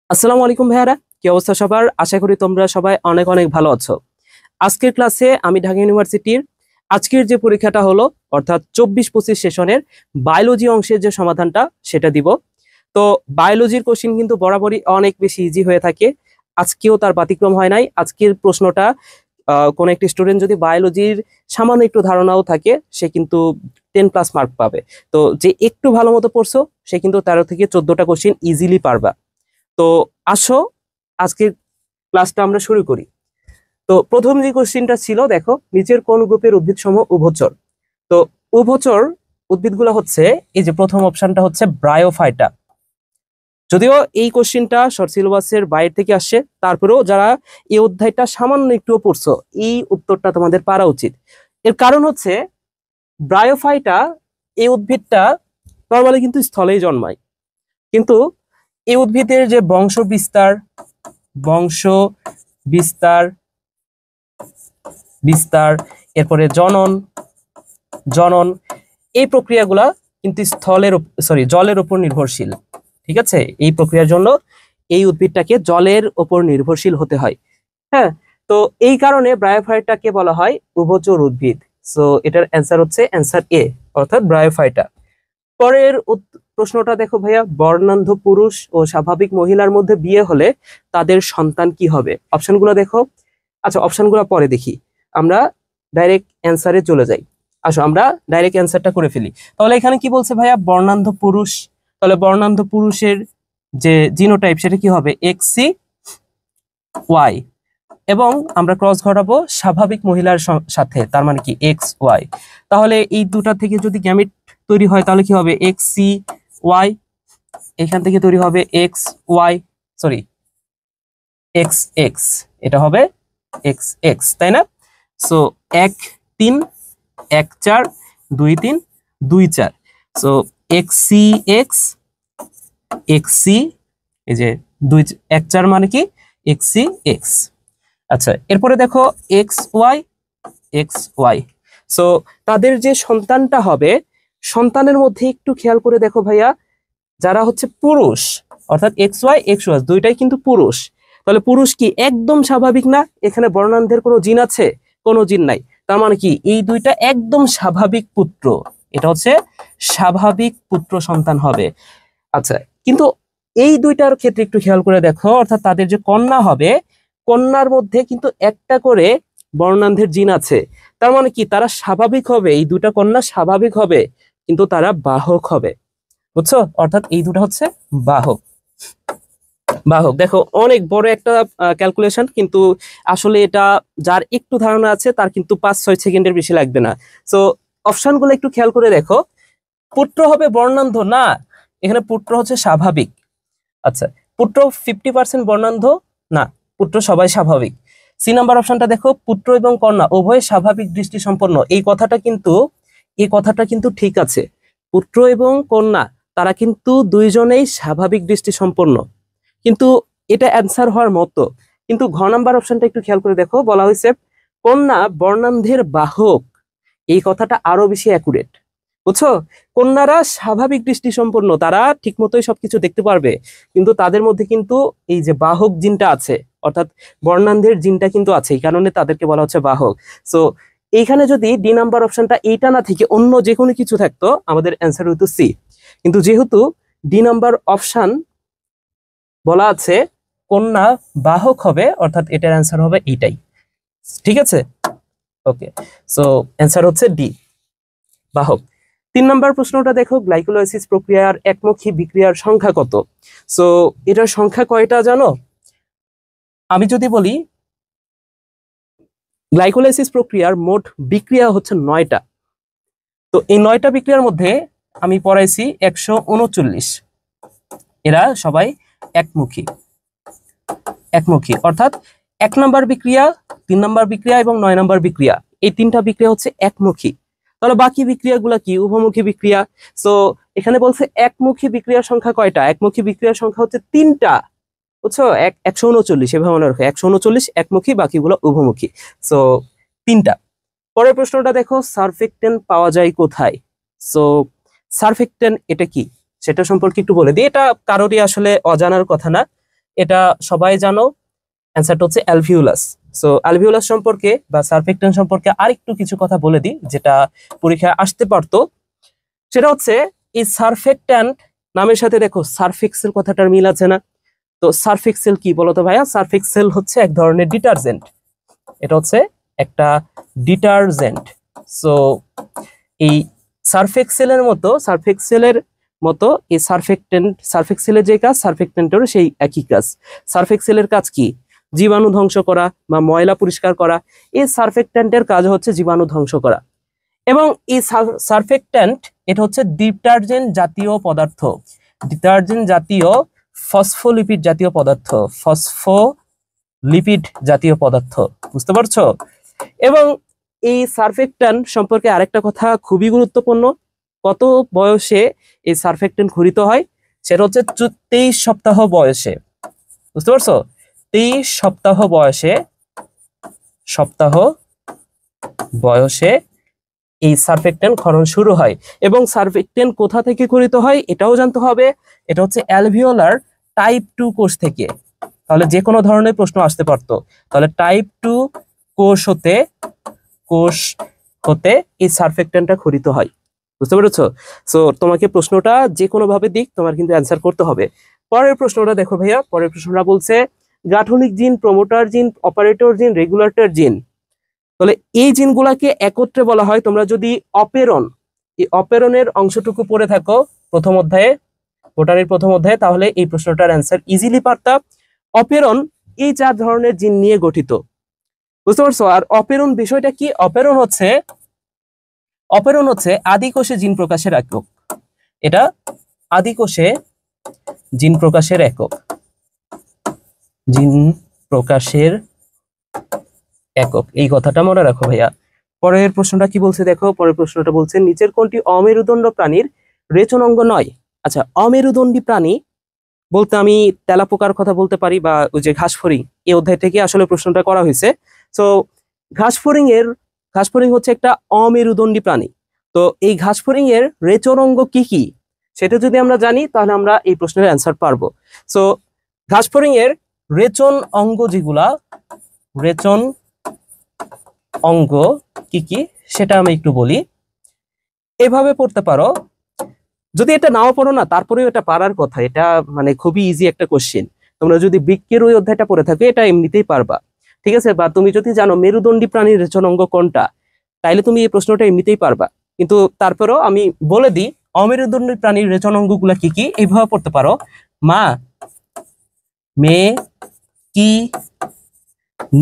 আসসালামু আলাইকুম ভাইয়ারা, কি অবস্থা সবার? আশা করি তোমরা সবাই অনেক অনেক ভালো আছো। আজকের ক্লাসে আমি ঢাকা ইউনিভার্সিটির আজকের যে পরীক্ষাটা হলো অর্থাৎ 24-25 সেশনের বায়োলজি অংশের যে সমাধানটা সেটা দিব। তো বায়োলজির কোশ্চিন কিন্তু বরাবরই অনেক বেশি ইজি হয়ে থাকে, আজকেও তার ব্যতিক্রম হয় নাই। আজকের প্রশ্নটা কোন একটি স্টুডেন্ট যদি বায়োলজির সামান্য একটু ধারণাও থাকে সে কিন্তু 10+ মার্ক পাবে। তো যে একটু ভালো মতো পড়ছো সে কিন্তু 13 থেকে 14টা কোশ্চিন ইজিলি পারবা। তো আসো আজকের ক্লাসটা আমরা শুরু করি। তো প্রথম যে কোশ্চিনটা ছিল, দেখো নিচের কোন গ্রুপের উদ্ভিদ সমূহ উভচর। তো উভচর উদ্ভিদগুলো হচ্ছে, এই যে প্রথম অপশনটা হচ্ছে ব্রায়োফাইটা। যদিও এই কোশ্চিনটা শর্ট সিলেবাসের বাইরে থেকে আসছে, তারপরেও যারা এই অধ্যায়টা সামান্য একটুও পড়ছো এই উত্তরটা তোমাদের পারা উচিত। এর কারণ হচ্ছে ব্রায়োফাইটা এই উদ্ভিদটা নর্মালি কিন্তু স্থলেই জন্মায়, কিন্তু এই উদ্ভিদের যে বংশ বিস্তার বিস্তার এরপরে জনন জনন এই প্রক্রিয়াগুলা কিন্তু জলের উপর নির্ভরশীল। ঠিক আছে, এই প্রক্রিয়ার জন্য এই উদ্ভিদটাকে জলের উপর নির্ভরশীল হতে হয়। হ্যাঁ, তো এই কারণে ব্রায়োফাইটাকে বলা হয় উভচর উদ্ভিদ। সো এটার অ্যান্সার হচ্ছে অ্যান্সার এ, অর্থাৎ ব্রায়োফাইটা। পরের প্রশ্নটা দেখো ভাইয়া, বর্ণান্ধ পুরুষ ও স্বাভাবিক মহিলার মধ্যে বিয়ে হলে তাদের সন্তান কি হবে? অপশনগুলো দেখো। আচ্ছা, অপশনগুলো পরে দেখি, আমরা ডাইরেক্ট অ্যান্সারে চলে যাই। আসো আমরা ডাইরেক্ট অ্যান্সারটা করে ফেলি। তাহলে এখানে কি বলছে ভাইয়া? বর্ণান্ধ পুরুষ। তাহলে বর্ণান্ধ পুরুষের যে জিনোটাইপ সেটা কি হবে? XC Y। এবং আমরা ক্রস ঘটাবো স্বাভাবিক মহিলার সাথে, তার মানে কি XY। তাহলে এই দুটা থেকে যদি গ্যামেট তৈরি হয় তাহলে কি হবে? XCY। এখান থেকে তৈরি হবে XY, সরি XX, এটা হবে XX, তাই না? সো 1 3 1 4 2 3 2 4। সো XCX XC, এই যে 2 1 4 মানে কি XCX। আচ্ছা, এরপরে দেখো XY XY। সো তাদের যে সন্তানটা হবে, সন্তানের মধ্যে একটু খেয়াল করে দেখো ভাইয়া, যারা হচ্ছে পুরুষ অর্থাৎ XY XY দুইটাই কিন্তু পুরুষ। তাহলে পুরুষ কি একদম স্বাভাবিক না? এখানে বর্ণান্ধের কোনো জিন আছে? কোনো জিন নাই। তার মানে কি এই দুইটা একদম স্বাভাবিক পুত্র, এটা হচ্ছে স্বাভাবিক পুত্র সন্তান হবে। আচ্ছা, কিন্তু এই দুইটার ক্ষেত্রে একটু খেয়াল করে দেখো, অর্থাৎ তাদের যে কন্যা হবে, কন্যার মধ্যে কিন্তু একটা করে বর্ণান্ধের জিন আছে। তার মানে কি তারা স্বাভাবিক হবে, এই দুটা কন্যা স্বাভাবিক হবে, কিন্তু তারা বাহক হবে। বুঝছো? অর্থাৎ এই দুটো হচ্ছে বাহক। বাহক দেখো অনেক বড় একটা ক্যালকুলেশন, কিন্তু আসলে এটা যার একটু ধারণা আছে তার কিন্তু 5-6 সেকেন্ডের বেশি লাগবে না। সো অপশনগুলো একটু খেয়াল করে দেখো। পুত্র হবে বর্ণান্ধ না, এখানে পুত্র হচ্ছে স্বাভাবিক। আচ্ছা, পুত্র 50% বর্ণান্ধ না, পুত্র সবাই স্বাভাবিক। সি নাম্বার অপশনটা দেখো, পুত্র এবং কন্যা উভয় স্বাভাবিক দৃষ্টি সম্পন্ন। এই কথাটা কিন্তু ঠিক আছে, পুত্র এবং কন্যা তারা কিন্তু দুইজনেই স্বাভাবিক দৃষ্টি সম্পন্ন, কিন্তু এটা অ্যান্সার হওয়ার মতো। কিন্তু ঘ নাম্বার অপশনটা একটু খেয়াল করে দেখো, বলা হয়েছে কন্যা বর্ণান্ধের বাহক। এই কথাটা আরো বেশি অ্যাকুরেট। বুঝছো? কন্যারা স্বাভাবিক দৃষ্টি সম্পন্ন, তারা ঠিক মতোই সবকিছু দেখতে পারবে, কিন্তু তাদের মধ্যে কিন্তু এই যে বাহক জিনটা আছে, অর্থাৎ বর্ণান্ধের জিনটা কিন্তু আছে, এই কারণে তাদেরকে বলা হচ্ছে বাহক। সো এইখানে যদি ডি নাম্বার অপশনটা এইটা না থেকে অন্য যে কোনো কিছু থাকতো, আমাদের অ্যান্সার হতো সি। কিন্তু যেহেতু ডি নাম্বার অপশন বলা আছে কন্যা বাহক হবে, অর্থাৎ এটার অ্যান্সার হবে এইটাই। ঠিক আছে, ওকে। সো অ্যান্সার হচ্ছে ডি, বাহক। 3 নম্বর প্রশ্নটা দেখো, গ্লাইকোলাইসিস প্রক্রিয়ার একমুখী বিক্রিয়ার সংখ্যা কত? সো এটার সংখ্যা কয়টা জানো? আমি যদি বলি গ্লাইকোলাইসিস প্রক্রিয়ার মোট বিক্রিয়া হচ্ছে 9টা। তো এই 9টা বিক্রিয়ার মধ্যে আমি পড়াইছি 139, এরা সবাই একমুখী। অর্থাৎ 1 নম্বর বিক্রিয়া, 3 নম্বর বিক্রিয়া এবং 9 নম্বর বিক্রিয়া, এই 3টা বিক্রিয়া হচ্ছে একমুখী। তাহলে বাকি বিক্রিয়াগুলো কি? উভমুখী বিক্রিয়া। সো এখানে বলছে একমুখী বিক্রিয়ার সংখ্যা কয়টা? একমুখী বিক্রিয়ার সংখ্যা হচ্ছে 3টা। বুঝছো? 139, এভাবে মনে রাখো, 139 একমুখী, বাকিগুলো উভমুখী। সো 3টা। পরের প্রশ্নটা দেখো, সারফেক্টেন্ট পাওয়া যায় কোথায়? সো সারফেক্টেন্ট এটা কি সেটা সম্পর্কে একটু বলে দিই, এটা কারোরই আসলে অজানার কথা না। এটা সবাই জানো, অ্যান্সারটা হচ্ছে অ্যালভিউলাস। সো অ্যালভিউলাস সম্পর্কে বা সারফেক্ট্যান্ট সম্পর্কে আরেকটু কিছু কথা বলে দিই, যেটা পরীক্ষায় আসতে পারতো। সেটা হচ্ছে এই সারফেক্ট্যান্ট নামের সাথে দেখো সারফেক্সেল কথাটার মিল আছে না? তো সারফেক্সেল কি বলতো ভাইয়া? সারফেক্সেল হচ্ছে এক ধরনের ডিটারজেন্ট। এটা হচ্ছে একটা ডিটারজেন্ট। সো এই সারফেক্সেলের মতো এই সারফেক্সেলের যে কাজ, সারফেক্টেন্টেরও সেই একই কাজ। সারফেক্সেলের কাজ কি? জীবাণু ধ্বংস করা বা ময়লা পরিষ্কার করা। এই সারফেক্ট্যান্টের কাজ হচ্ছে জীবাণু ধ্বংস করা। এবং এই সারফেক্ট্যান্ট এটা হচ্ছে ডিটারজেন্ট জাতীয় পদার্থ, ডিটারজেন্ট জাতীয় ফসফোলিপিড জাতীয় পদার্থ, ফসফোলিপিড জাতীয় পদার্থ। বুঝতে পারছো? এবং এই সারফেক্ট্যান্ট সম্পর্কে আরেকটা কথা খুবই গুরুত্বপূর্ণ। কত বয়সে এই সারফেক্ট্যান্ট খরিত হয়? সেটা হচ্ছে 23 সপ্তাহ বয়সে। বুঝতে পারছো? 23 সপ্তাহ বয়সে এই সারফেক্ট্যান্ট ক্ষরণ শুরু হয়। এবং সারফেক্ট্যান্ট কোথা থেকে খরিত হয় এটাও জানতে হবে। এটা হচ্ছে অ্যালভিওলার টাইপ 2 কোষ থেকে। তাহলে যে কোনো ধরনের প্রশ্ন আসতে পারতো। তাহলে টাইপ 2 কোষ হতে এই সারফেক্ট্যান্টটা খরিত হয়। বুঝতে পেরেছো? সো তোমাকে প্রশ্নটা যে কোনো ভাবে দিক তোমার কিন্তু অ্যান্সার করতে হবে। পরের প্রশ্নটা দেখো ভাইয়া, পরের প্রশ্নটা বলছে গাঠনিক জিন, প্রমোটার জিন, অপারেটর জিন, রেগুলেটর জিন। তাহলে এই জিনগুলাকে একত্রে বলা হয়, তোমরা যদি অপেরন, এই অপেরনের অংশটুকু পড়ে থাকো প্রথম অধ্যায়ে, বোটানির প্রথম অধ্যায়ে, তাহলে এই প্রশ্নটার অ্যান্সার ইজিলি পারতা। অপেরন এই 4 ধরনের জিন নিয়ে গঠিত। বুঝতে পারছো? আর অপেরন বিষয়টা কি? অপেরন হচ্ছে আদিকোষে জিন প্রকাশের একক। এটা আদিকোষে জিন প্রকাশের একক, জিন প্রকাশের একক। এই কথাটা মনে রাখো ভাইয়া। পরের প্রশ্নটা কি বলছে দেখো, পরের প্রশ্নটা বলছে নিচের কোনটি অমেরুদণ্ড প্রাণীর রেচন অঙ্গ নয়? আচ্ছা, অমেরুদণ্ডী প্রাণী বলতে আমি তেলাপোকার কথা বলতে পারি, বা ওই যে ঘাসফড়িং, এই অধ্যায় থেকে আসলে প্রশ্নটা করা হয়েছে। সো ঘাসফড়িং হচ্ছে একটা অমেরুদণ্ডী প্রাণী। তো এই ঘাসফড়িং এর রেচন অঙ্গ কি কি সেটা যদি আমরা জানি তাহলে আমরা এই প্রশ্নের অ্যান্সার পারবো। সো ঘাসফড়িং এর রেচন অঙ্গ যেগুলা, রেচন অঙ্গ কি কি সেটা আমি একটু বলি। এভাবে পড়তে পারো, যদি এটা নাও পড়ো না তারপরেও এটা পারার কথা। এটা মানে খুবই ইজি একটা কোশ্চেন। তোমরা যদি বৃক্কের ওই অধ্যায়টা পড়ে থাকো এটা এমনিতেই পারবা, ঠিক আছে? বা তুমি যদি জানো মেরুদণ্ডী প্রাণীর রেচন অঙ্গ কোনটা, তাইলে তুমি এই প্রশ্নটা এমনিতেই পারবা। কিন্তু তারপরেও আমি বলে দিই অমেরুদণ্ডী প্রাণীর রেচন অঙ্গগুলা কি কি। এইভাবে পড়তে পারো, মা, মে কি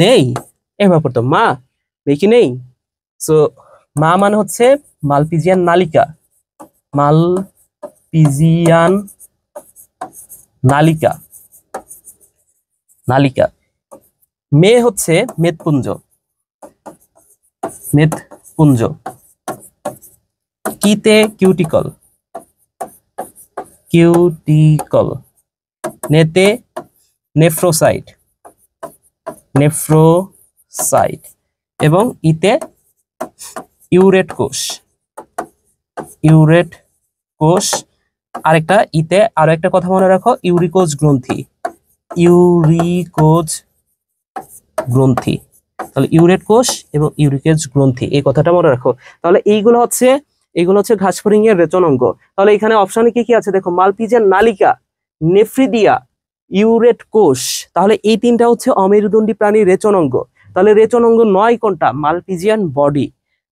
নেই। এভাবে পড়তো, মা মে কি নেই। সো মা মানে হচ্ছে মালপিজিয়ান নালিকা, মালপিজিয়ান নালিকা। মে হচ্ছে মেদপুঞ্জ, কিতে কিউটিকল, নেতে নেফ্রোসাইট, এবং ইতে ইউরেট কোষ। আরেকটা ইতে আরো একটা কথা মনে রাখো, ইউরিকোজ গ্রন্থি। তাহলে ইউরেট কোষ এবং ইউরিকেজ গ্রন্থি, এই কথাটা মনে রাখো। তাহলে এইগুলো হচ্ছে ঘাসফড়িং এর রেচন অঙ্গ। তাহলে এখানে অপশনে কি কি আছে দেখো, মালপিজিয়ান নালিকা, নেফ্রিডিয়া, ইউরেট কোষ। তাহলে এই তিনটা হচ্ছে অমেরুদণ্ডী প্রাণীর রেচন অঙ্গ। তাহলে রেচন অঙ্গ 9 কোনটা? Malpighian body.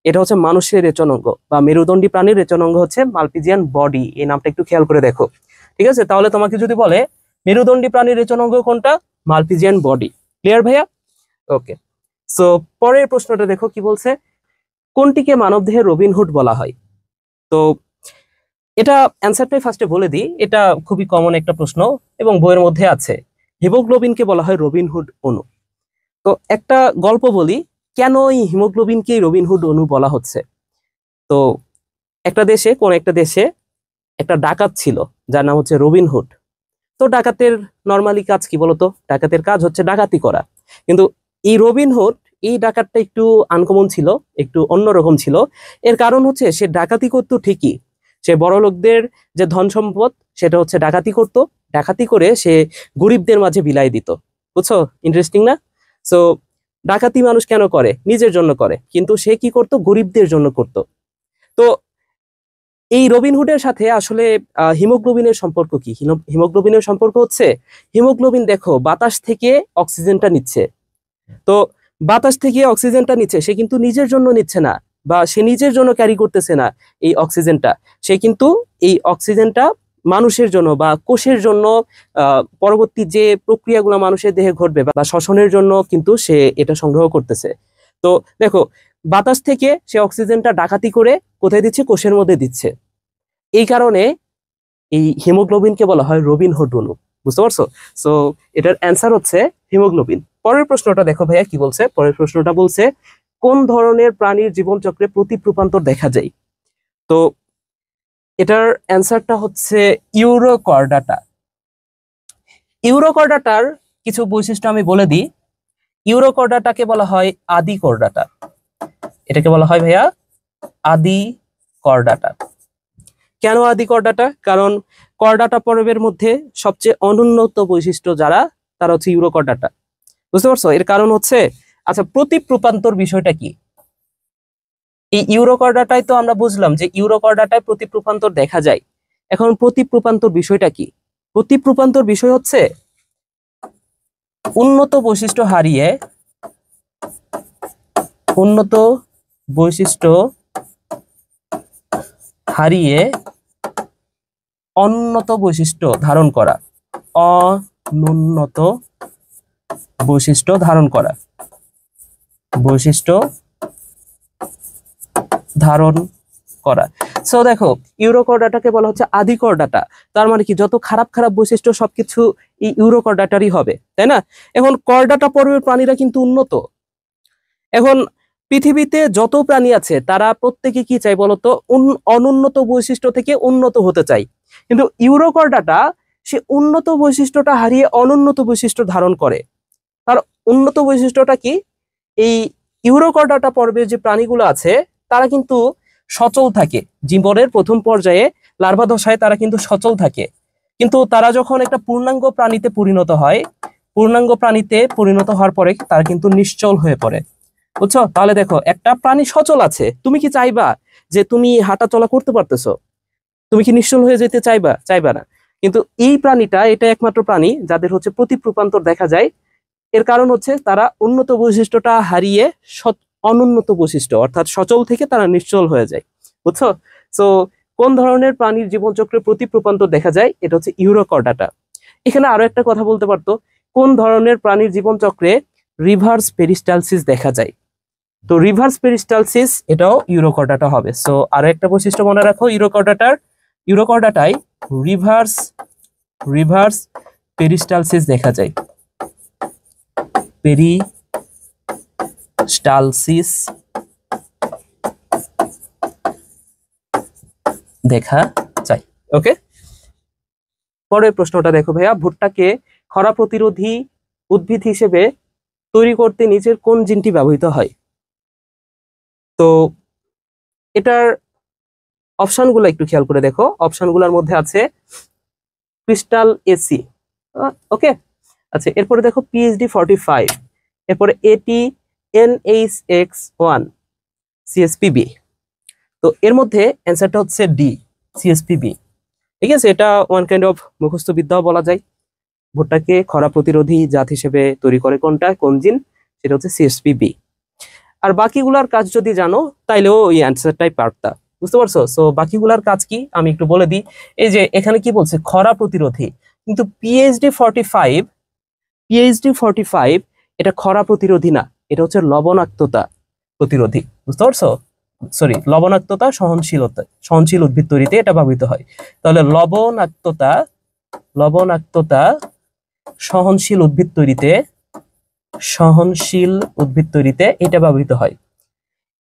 এটা হচ্ছে মানুষের রেচন অঙ্গ, বা মেরুদণ্ডী প্রাণীর রেচন অঙ্গ হচ্ছে মালপিজিয়ান বডি। এই নামটা একটু খেয়াল করে দেখো, ঠিক আছে? তাহলে তোমাকে যদি বলে মেরুদণ্ডী প্রাণীর রেচন অঙ্গ কোনটা, মালপিজিয়ান বডি। ক্লিয়ার ভাইয়া? ওকে। সো পরের প্রশ্নটা দেখো কি বলছে, কোনটিকে মানবদেহের রবিনহুড বলা হয়? তো এটা অ্যান্সারটাই ফার্স্টে বলে দিই, এটা খুবই কমন একটা প্রশ্ন এবং বইয়ের মধ্যে আছে। হিমোগ্লোবিনকে বলা হয় রবিনহুড অণু। তো একটা গল্প বলি, কেন এই হিমোগ্লোবিনকে রবিনহুড অণু বলা হচ্ছে। তো কোন একটা দেশে একটা ডাকাত ছিল যার নাম হচ্ছে রবিনহুড। তো ডাকাতের নর্মালি কাজ কি বলতো? ডাকাতের কাজ হচ্ছে ডাকাতি করা। কিন্তু এই রবিনহুড, এই ডাকাতটা একটু আনকমন ছিল, একটু অন্যরকম ছিল। এর কারণ হচ্ছে সে ডাকাতি করতো ঠিকই, সে বড় লোকদের যে ধন সম্পদ সেটা হচ্ছে ডাকাতি করত, ডাকাতি করে সে গরিবদের মাঝে বিলাই দিত। বুঝছো, ইন্টারেস্টিং না? সো ডাকাতি মানুষ কেন করে? নিজের জন্য করে, কিন্তু সে কি করত? গরিবদের জন্য করত। তো এই রবিনহুডের সাথে আসলে হিমোগ্লোবিনের সম্পর্ক কি? হিমোগ্লোবিনের সম্পর্ক হচ্ছে, হিমোগ্লোবিন দেখো বাতাস থেকে অক্সিজেনটা নিচ্ছে। তো বাতাস থেকে অক্সিজেনটা নিচ্ছে, সে কিন্তু নিজের জন্য নিচ্ছে না, বা সে নিজের জন্য ক্যারি করতেছে না এই অক্সিজেনটা। সে কিন্তু এই অক্সিজেনটা মানুষের জন্য বা কোষের জন্য, পরবর্তী যে প্রক্রিয়াগুলো মানুষের দেহে ঘটবে বা শ্বসনের জন্য কিন্তু সে এটা সংগ্রহ করতেছে। তো দেখো, বাতাস থেকে সে অক্সিজেনটা ডাকাতি করে কোথায় দিচ্ছে? কোষের মধ্যে দিচ্ছে। এই কারণে এই হিমোগ্লোবিনকে বলা হয় রবিনহুড অণু। বুঝতে পারছো? সো এটার অ্যান্সার হচ্ছে হিমোগ্লোবিন। পরের প্রশ্নটা দেখো ভাইয়া কি বলছে। পরের প্রশ্নটা বলছে, কোন ধরনের প্রাণীর জীবনচক্রে প্রতিপ্রূপান্তর দেখা যায়? তো এটার অ্যান্সারটা হচ্ছে ইউরোকর্ডাটা। ইউরোকর্ডাটার কিছু বৈশিষ্ট্য আমি বলে দিই। ইউরোকর্ডাটাকে বলা হয় আদি করডাটা। এটাকে বলা হয় ভাইয়া আদি করডাটা। কেন আদি করডাটা? কারণ করডাটা পর্বের মধ্যে সবচেয়ে অনুন্নত বৈশিষ্ট্য যারা, তারা হচ্ছে ইউরোকর্ডাটা। বুঝতে পারছো? এর কারণ হচ্ছে, আচ্ছা প্রতিপ্রূপান্তর বিষয়টা কি? এই ইউরোকর্ডাটাই তো আমরা বুঝলাম যে ইউরোকর্ডাটায় প্রতিপ্রূপান্তর দেখা যায়। এখন প্রতিপ্রূপান্তর বিষয়টা কি? প্রতিপ্রূপান্তর বিষয় হচ্ছে উন্নত বৈশিষ্ট্য হারিয়ে উন্নত বৈশিষ্ট্য হারিয়ে অনুন্নত বৈশিষ্ট্য ধারণ করা। অনুন্নত বৈশিষ্ট্য ধারণ করা। বৈশিষ্ট্য ধারণ করা। সো দেখো, ইউরোকর্ডাটাকে বলা হচ্ছে আদি করডাটা। তার মানে কি, যত খারাপ খারাপ বৈশিষ্ট্য সবকিছু এই ইউরোকর্ডাটারই হবে, তাই না? এখন করডাটা পর্বের প্রাণীরা কিন্তু উন্নত। এখন পৃথিবীতে যত প্রাণী আছে তারা প্রত্যেকে কি চাই বলতো? অনুন্নত বৈশিষ্ট্য থেকে উন্নত হতে চাই। কিন্তু ইউরোকর্ডাটা সে উন্নত বৈশিষ্ট্যটা হারিয়ে অনুন্নত বৈশিষ্ট্য ধারণ করে। তার উন্নত বৈশিষ্ট্যটা কি? এই ইউরোকর্ডাটা পর্বের যে প্রাণীগুলো আছে তারা কিন্তু সচল থাকে। জীবনের প্রথম পর্যায়ে লার্ভা দশায় তারা কিন্তু সচল থাকে, কিন্তু তারা যখন একটা পূর্ণাঙ্গ প্রাণীতে পরিণত হয়, পূর্ণাঙ্গ প্রাণীতে পরিণত হওয়ার পরে তারা কিন্তু নিশ্চল হয়ে পড়ে। বুঝছো? তাহলে দেখো, একটা প্রাণী সচল আছে, তুমি কি চাইবা যে তুমি হাঁটা চলা করতে পারতেছো? তুমি কি নিশ্চল হয়ে যেতে চাইবা? চাইবা না। কিন্তু এই প্রাণীটা, এটা একমাত্র প্রাণী যাদের হচ্ছে প্রতিপ্রূপান্তর দেখা যায়। এর কারণ হচ্ছে তারা উন্নত বৈশিষ্ট্যটা হারিয়ে অনুন্নত বৈশিষ্ট্য অর্থাৎ সচল থেকে তারা নিশ্চল হয়ে যায়। বুঝছো? সো কোন ধরনের প্রাণীর জীবনচক্রে প্রতিপ্রূপান্তর দেখা যায়? এটা হচ্ছে ইউরোকর্ডাটা। এখানে আরো একটা কথা বলতে পারতো, কোন ধরনের প্রাণীর জীবনচক্রে রিভার্স পেরিস্টালসিস দেখা যায়? তো রিভার্স পেরিস্টালসিস এটাও ইউরোকর্ডাটা হবে। সো আরো একটা বৈশিষ্ট্য মনে রাখো, ইউরোকর্ডাটায় রিভার্স পেরিস্টালসিস দেখা যায়। পেরিস্টালসিস দেখা যায়। ওকে, পরের প্রশ্নটা দেখো ভাইয়া, ভুট্টাকে খরা প্রতিরোধী উদ্ভিদ হিসেবে তৈরি করতে নিচের কোন জিনটি ব্যবহৃত হয়? তো এটার অপশনগুলো একটু খেয়াল করে দেখো। অপশনগুলোর মধ্যে আছে ক্রিস্টাল এসি, ওকে, আচ্ছা, এরপরে দেখো PhD45, এরপরে ATNHX1 CSPB। তো এর মধ্যে অ্যান্সারটা হচ্ছে ডি, CSPB। ঠিক আছে, এটা ওয়ান কাইন্ড অফ মুখস্থ বিদ্যাও বলা যায়। ভুট্টাকে খরা প্রতিরোধী জাত হিসেবে তৈরি করে কোনটা, কোন জিন? সেটা হচ্ছে CSPB। আর বাকিগুলার কাজ যদি জানো তাইলেও ওই অ্যান্সারটাই পারতা। বুঝতে পারছো? সো বাকিগুলার কাজ কি আমি একটু বলে দিই। এই যে এখানে কি বলছে, খরা প্রতিরোধী, কিন্তু PhD45 এটা খরা প্রতিরোধী না, এটা হচ্ছে লবণাক্ততা প্রতিরোধী। বুঝতে পারছো? সরি, লবণাক্ততা সহনশীল উদ্ভিদ তৈরিতে এটা ব্যবহৃত হয়। তাহলে লবণাক্ততা সহনশীল উদ্ভিদ তৈরিতে এটা ব্যবহৃত হয়।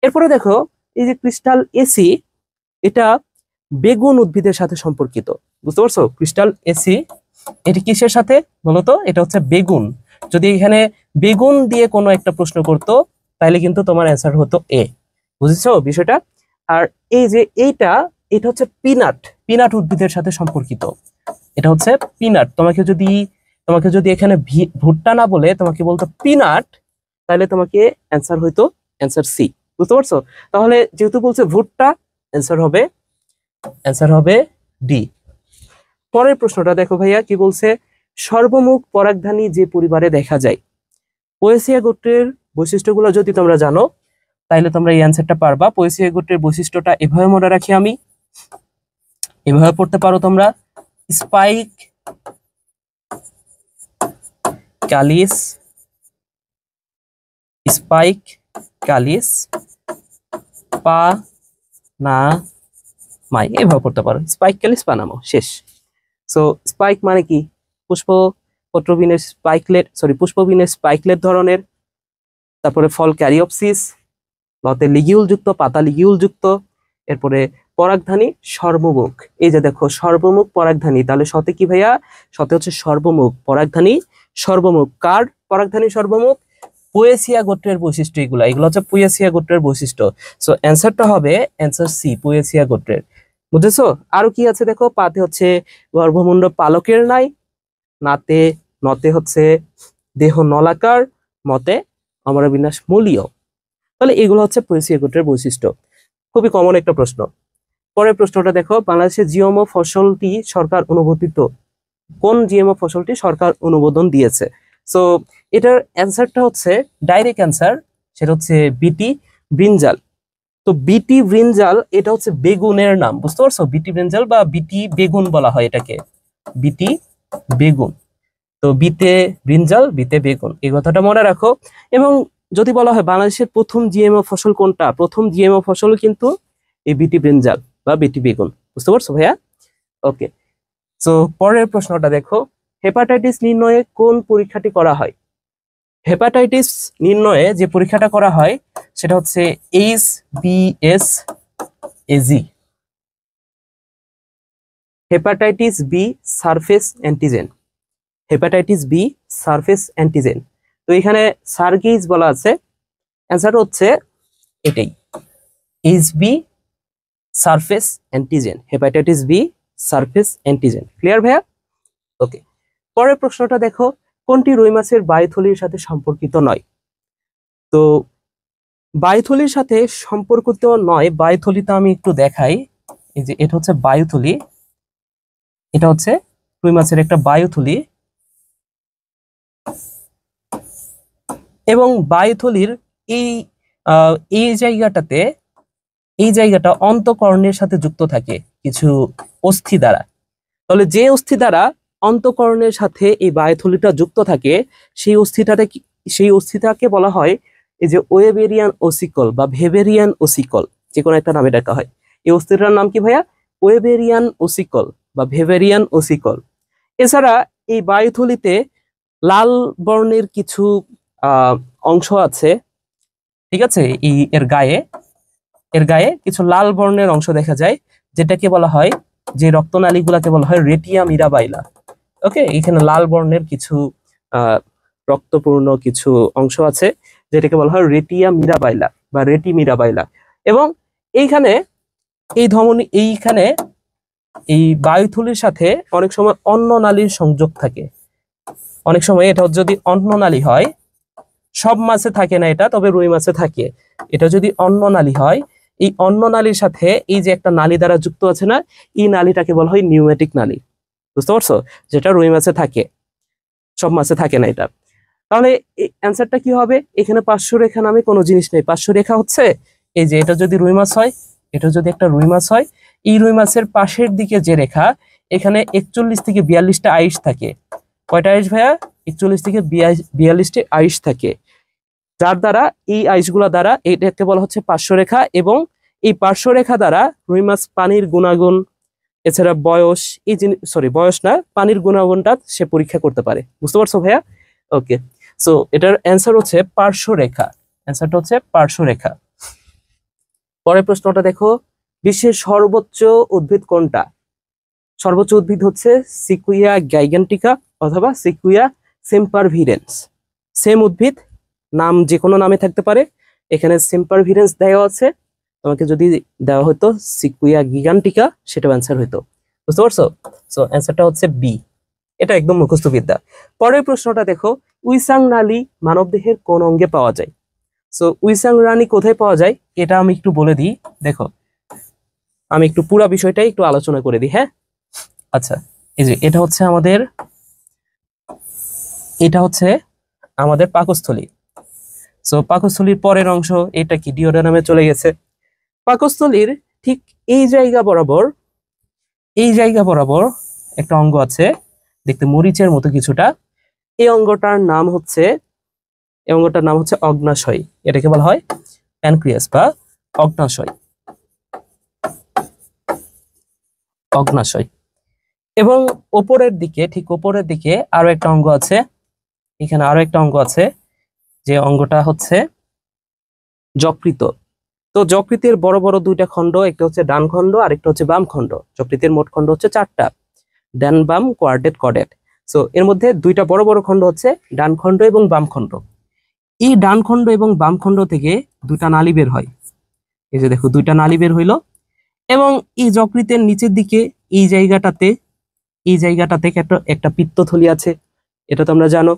এরপরে দেখো, এই যে ক্রিস্টাল এসি, এটা বেগুন উদ্ভিদের সাথে সম্পর্কিত। বুঝতে পারছো? ক্রিস্টাল এসি এটি কিসের সাথে বলতো? এটা হচ্ছে বেগুন। যদি এখানে বেগুন দিয়ে কোনো একটা প্রশ্ন করতো তাহলে কিন্তু তোমার অ্যান্সার হতো এ। বুঝেছো বিষয়টা? আর এই যে এইটা এটা হচ্ছে পিনাট, পিনাট উদ্ভিদের সাথে সম্পর্কিত। এটা হচ্ছে পিনাট। তোমাকে যদি এখানে ভুট্টা না বলে তোমাকে বলতো পিনাট, তাহলে তোমাকে অ্যান্সার হইতো অ্যান্সার সি। বুঝতে পারছো? তাহলে যেহেতু বলছে ভুট্টা, অ্যান্সার হবে ডি। পরের প্রশ্নটা দেখো ভাইয়া, কি বলছে? সর্বমুখ পরাগধানী যে পরিবারে দেখা যায়। পোয়েসিয়া গোত্রের বৈশিষ্ট্যগুলো যদি তোমরা জানো তাহলে তোমরা এই অ্যান্সারটা পারবা। পোয়েসিয়া গোত্রের বৈশিষ্ট্যটা এভাবে মনে রাখি আমি, এভাবে পড়তে পারো তোমরা। স্পাইক ক্যালিস, স্পাইক ক্যালিস পানামাই, এভাবে পড়তে পারো। স্পাইক ক্যালিস পানামো, শেষ। সো স্পাইক মানে কি? পুষ্পপত্রবিনের স্পাইকলেট, পুষ্পবিনের স্পাইকলেট ধরনের। তারপরে ফল ক্যারিওপসিস, লতে লিগিউল যুক্ত, পাতা লিগিউল যুক্ত। এরপরে পরাগধানী সর্বমুখ, এই যে দেখো সর্বমুখ পরাগধানী, তাহলে সতে কি ভাইয়া? সতে হচ্ছে সর্বমুখ পরাগধানী সর্বমুখ। কার পরাগধানী সর্বমুখ? পোয়েসিয়া গোত্রের বৈশিষ্ট্য এগুলো হচ্ছে পোয়েসিয়া গোত্রের বৈশিষ্ট্য। সো অ্যান্সারটা হবে অ্যান্সার সি, পোয়েসিয়া গোত্রের। বুঝেছো? আরো কি আছে দেখো। পাতে হচ্ছে গর্ভমুণ্ড পালকের নাই, নতে হচ্ছে দেহ নলাকার, মতে অমরবিন্যাস মূলীয়। তাহলে এগুলো হচ্ছে পোয়েসিয়া গোত্রের বৈশিষ্ট্য। খুবই কমন একটা প্রশ্ন। পরের প্রশ্নটা দেখো, বাংলাদেশের জিএমও ফসলটি সরকার অনুমোদিত। কোন জিএমও ফসলটি সরকার অনুমোদন দিয়েছে? সো এটার অ্যান্সারটা হচ্ছে ডাইরেক্ট অ্যান্সার, সেটা হচ্ছে বিটি ব্রিঞ্জাল। তো বিটি ব্রিঞ্জাল এটা হচ্ছে বেগুনের নাম, বুঝতে পারছো? বিটি ব্রিঞ্জাল বা বিটি বেগুন বলা হয় এটাকে, বিটি বেগুন। তো বিতে ব্রিঞ্জাল, বিতে বেগুন, এই কথাটা মনে রাখো। এবং যদি বলা হয় বাংলাদেশের প্রথম জিএমও ফসল কোনটা, প্রথম জিএমও ফসল কিন্তু এই বিটি ব্রিঞ্জাল বা বিটি বেগুন। বুঝতে পারছো ভাইয়া? ওকে। সো পরের প্রশ্নটা দেখো, হেপাটাইটিস নির্ণয়ে কোন পরীক্ষাটি করা হয়? হেপাটাইটিস নির্ণয়ে যে পরীক্ষাটা করা হয় সেটা হচ্ছে HBsAg, hepatitis B surface antigen, hepatitis B surface antigen. তো এখানে সার্গেইজ বলা আছে, অ্যান্সার হচ্ছে এটাই, HB surface antigen, hepatitis B surface antigen. Clear ভাইয়া? ওকে। পরের প্রশ্নটা দেখো, কোনটি রুই মাছের বায়ুথলির সাথে সম্পর্কিত নয়? তো বায়ুথলির সাথে সম্পর্কিত নয়, বায়ুথলিটা আমি একটু দেখাই। এই যে এটা হচ্ছে বায়ুথলি, এটা হচ্ছে রুই মাছের একটা বায়ুথলি। এবং বায়ুথলির এই এই জায়গাটা অন্তঃকরণের সাথে যুক্ত থাকে কিছু অস্থি দ্বারা। তাহলে যে অস্থি দ্বারা অন্তঃকরণের সাথে এই বায়ুথলিটা যুক্ত থাকে, সেই অস্থিটাকে বলা হয় এই যে ওয়েবেরিয়ান ওসিকল বা ভেবেরিয়ান ওসিকল, যে কোনো একটা নামে ডাকা হয়। এই অস্থিটার নাম কি ভাইয়া? ওয়েবেরিয়ান ওসিকল বা ভেবেরিয়ান ওসিকল। এছাড়া এই বায়ুথলিতে লাল বর্ণের কিছু অংশ আছে, ঠিক আছে? এর গায়ে কিছু লাল বর্ণের অংশ দেখা যায়, যেটাকে বলা হয়, যে রক্তনালীগুলাকে বলা হয় রেটিয়া মিরাবাইলা। ওকে, এখানে লাল বর্ণের কিছু রক্তপূর্ণ কিছু অংশ আছে, যেটাকে বলা হয় রেটিয়া মিরাবাইলা বা রেটি মিরাবাইলা। এবং এইখানে এই বায়ুথলির সাথে অনেক সময় অন্ননালীর সংযোগ থাকে। অনেক সময় এটা যদি অন্ননালী হয়, সব মাছে থাকে না এটা, তবে রুই মাছে থাকে। এটা যদি অন্ননালী হয়, এই অন্ননালীর সাথে এই যে একটা নালী দ্বারা যুক্ত আছে না, এই নালীটাকে বলা হয় নিউমেটিক নালী। বুঝতে পারছো? যেটা রুই মাছে থাকে, সব মাছে থাকে না এটা। তাহলে অ্যান্সারটা কি হবে? এখানে পার্শ্বরেখা নামে কোনো জিনিস নেই। পার্শ্বরেখা হচ্ছে এই যে এটা যদি রুই মাছ হয়, এটা যদি একটা রুই মাছ হয়, এই রুই মাছের পাশের দিকে যে রেখা, এখানে 41 থেকে 42টা আইস থাকে। কয়টা আইস ভাইয়া? 41 থেকে 42টি আইস থাকে, যার দ্বারা এই আইসগুলো দ্বারা এটাকে বলা হচ্ছে পার্শ্বরেখা। এবং এই পার্শ্বরেখা দ্বারা রুই মাছ পানির গুণাগুণ, এছাড়া বয়স, বয়স না, পানির গুণাগুণটা সে পরীক্ষা করতে পারে। বুঝতে পারছো ভাইয়া? ওকে। সো এটার অ্যান্সার হচ্ছে পার্শ্বরেখা, অ্যান্সারটা হচ্ছে পার্শ্বরেখা। পরের প্রশ্নটা দেখো, বিশ্বের সর্বোচ্চ উদ্ভিদ কোনটা? সর্বোচ্চ উদ্ভিদ হচ্ছে সিকুইয়া গাইগান্টিকা অথবা সিকুইয়া সেম্পারভিরেন্স। সেম উদ্ভিদ, নাম যে কোনো নামে থাকতে পারে। এখানে সেম্পারভিরেন্স দেওয়া আছে, তোমাকে যদি দেওয়া হতো সিকুইয়া গিগান্টিকা, সেটাও অ্যান্সার হইতো। বুঝতে পারছো? সো অ্যান্সারটা হচ্ছে বি। এটা একদম মুখস্থ বিদ্যা। পরের প্রশ্নটা দেখো, উইসাং নালী মানবদেহের কোন অঙ্গে পাওয়া যায়? সো উইসাং নালী কোথায় পাওয়া যায় এটা আমি একটু বলে দিই। দেখো, আমি একটু পুরো বিষয়টাই একটু আলোচনা করে দিই। হ্যাঁ, আচ্ছা, এই যে এটা হচ্ছে আমাদের পাকস্থলী। সো পাকস্থলীর পরের অংশ এটা কি ডিওডানামে চলে গেছে। পাকস্থলীর ঠিক এই জায়গা বরাবর একটা অঙ্গ আছে, দেখতে মরিচের মতো কিছুটা। এই অঙ্গটার নাম হচ্ছে অগ্নাশয়। এটাকে বলা হয় প্যানক্রিয়াস বা অগ্নাশয়। এবং ঠিক ওপরের দিকে আরো একটা অঙ্গ আছে, এখানে আরো একটা অঙ্গ আছে, যে অঙ্গটা হচ্ছে যকৃত। তো যকৃতের বড় বড় দুইটা খণ্ড, একটা হচ্ছে ডান খণ্ড আর একটা হচ্ছে বাম খণ্ড। যকৃতের মোট খণ্ড হচ্ছে 4টা, ডান বাম কোয়াড্রেট কডেট। সো এর মধ্যে দুইটা বড় বড় খণ্ড হচ্ছে ডান খণ্ড এবং বাম খণ্ড। এই ডান খণ্ড এবং বাম খণ্ড থেকে দুইটা নালী বের হয়। এই যে দেখো, দুইটা নালী বের হইলো। এবং এই যকৃতের নিচের দিকে এই জায়গাটাতে একটা পিত্তথলি আছে, এটা তোমরা জানো।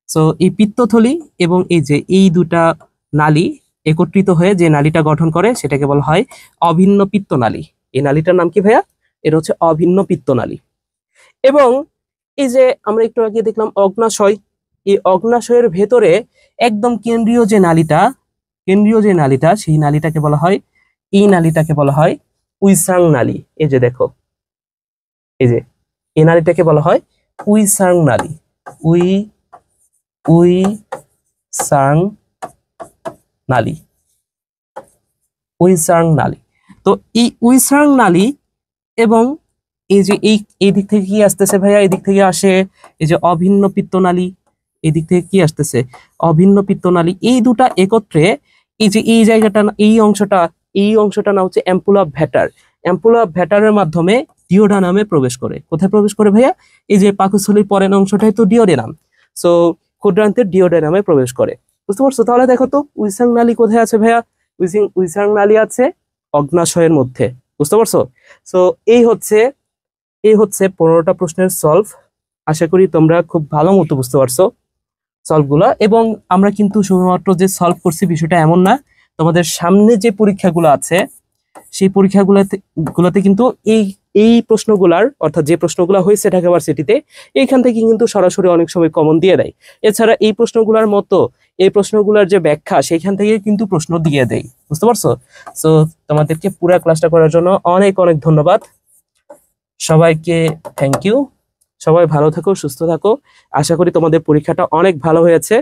সো এই পিত্তথলি এবং এই দুটা নালী একত্রিত হয়ে যে নালীটা গঠন করে সেটাকে বলা হয় অভিন্ন পিত্তনালী। এই নালীটার নাম কি ভাইয়া? এটা হচ্ছে অভিন্ন পিত্তনালী। এবং এই যে আমরা একটু আগে দেখলাম অগ্নাশয়, এই অগ্নাশয়ের ভেতরে একদম কেন্দ্রীয় যে নালীটা সেই নালীটাকে বলা হয় উইসাং নালী। এই যে দেখো, এই নালীটাকে বলা হয় উইসাং নালী। উইসাং নালী। তো এই উইসাং নালী এবং এই দিক থেকে কি আসতেছে ভাইয়া? এই দিক থেকে আসে এই যে অভিন্ন পিত্তনালী। এই দিক থেকে কি আসতেছে? অভিন্ন পিত্তনালী। এই দুটা একত্রে এই জায়গাটা, এই অংশটা না হচ্ছে অ্যাম্পুলা অফ ভ্যাটার। অ্যাম্পুলা অফ ভ্যাটারের মাধ্যমে ডিওডানামে প্রবেশ করে। কোথায় প্রবেশ করে ভাইয়া? এই যে পাকস্থলীর পরের অংশটাই তো ডিওডেনাম। সো ক্ষুদ্রান্তের ডিওডেনামে প্রবেশ করে। বুঝতে পারছো? তাহলে দেখো তো উইসাং নালী কোথায় আছে ভাইয়া? উইসাং নালী আছে অগ্নাশয়ের মধ্যে। বুঝতে পারছো? সো এই হচ্ছে 15টা প্রশ্নের সলভ। আশা করি তোমরা খুব ভালো মতো বুঝতে পারছো সলভগুলো। এবং আমরা কিন্তু শুধুমাত্র যে সলভ করছি বিষয়টা এমন না, তোমাদের সামনে যে পরীক্ষাগুলো আছে সেই পরীক্ষাগুলোতে কিন্তু এই প্রশ্নগুলার, অর্থাৎ যে প্রশ্নগুলো হয়েছে ঢাকা ভার্সিটিতে, এইখান থেকে কিন্তু সরাসরি অনেক সময় কমন দিয়ে দেয়। এছাড়া এই প্রশ্নগুলোর মতো এই প্রশ্নগুলোর যে ব্যাখ্যা সেইখান থেকে কিন্তু প্রশ্ন দিয়ে দেয়। বুঝতে পারছো? সো তোমাদেরকে পুরো ক্লাসটা করার জন্য অনেক অনেক ধন্যবাদ। সবাইকে থ্যাংক ইউ। সবাই ভালো থাকো, সুস্থ থাকো। আশা করি তোমাদের পরীক্ষাটা অনেক ভালো হয়েছে।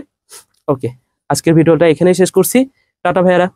ওকে, আজকের ভিডিওটা এখানেই শেষ করছি। টাটা ভাইয়ারা।